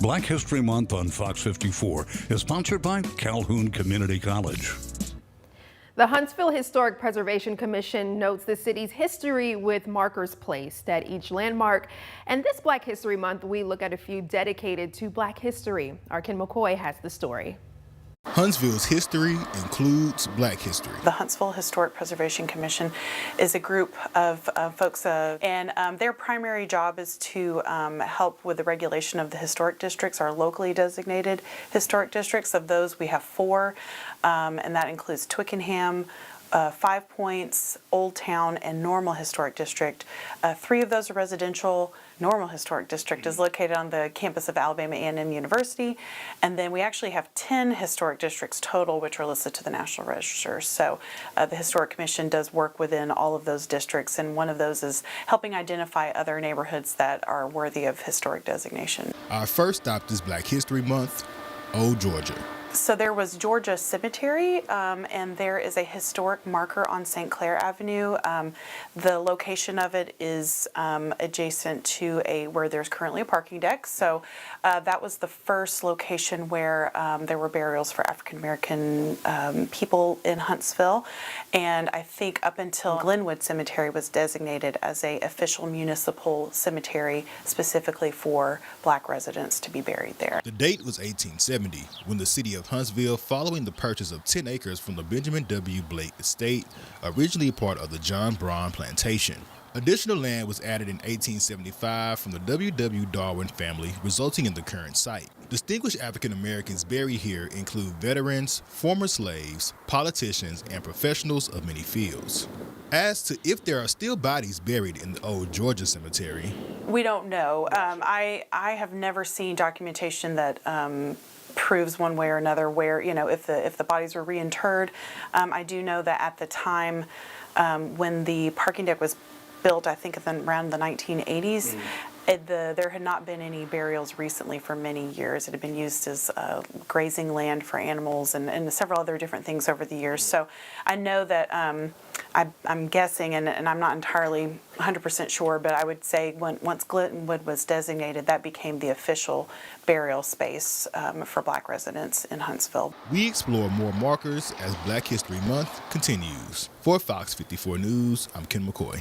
Black History Month on Fox 54 is sponsored by Calhoun Community College. The Huntsville Historic Preservation Commission notes the city's history with markers placed at each landmark. And this Black History Month, we look at a few dedicated to Black history. Our Ken McCoy has the story. Huntsville's history includes Black history. The Huntsville Historic Preservation Commission is a group of folks, and their primary job is to help with the regulation of the historic districts, our locally designated historic districts. Of those, we have 4, and that includes Twickenham, 5 Points, Old Town, and Normal Historic District. 3 of those are residential. Normal Historic District is located on the campus of Alabama A&M University, and then we actually have 10 historic districts total, which are listed to the National Register. So the Historic Commission does work within all of those districts, and one of those is helping identify other neighborhoods that are worthy of historic designation. Our first stop this Black History Month, Old Georgia. So there was Georgia Cemetery, and there is a historic marker on St. Clair Avenue. The location of it is adjacent to where there's currently a parking deck. So that was the first location where there were burials for African American people in Huntsville. And I think up until Glenwood Cemetery was designated as an official municipal cemetery specifically for Black residents to be buried there. The date was 1870, when the city of Huntsville, following the purchase of 10 acres from the Benjamin W. Blake estate, originally part of the John Braun plantation. Additional land was added in 1875 from the W. Darwin family, resulting in the current site. Distinguished African Americans buried here include veterans, former slaves, politicians, and professionals of many fields. As to if there are still bodies buried in the Old Georgia Cemetery, we don't know. I have never seen documentation that proves one way or another where, if the bodies were reinterred. I do know that at the time when the parking deck was built, I think around the 1980s, there had not been any burials recently for many years. It had been used as grazing land for animals and several other different things over the years. So I know that I'm guessing, and I'm not entirely 100% sure, but I would say once Glenwood was designated, that became the official burial space for Black residents in Huntsville. We explore more markers as Black History Month continues. For Fox 54 News, I'm Ken McCoy.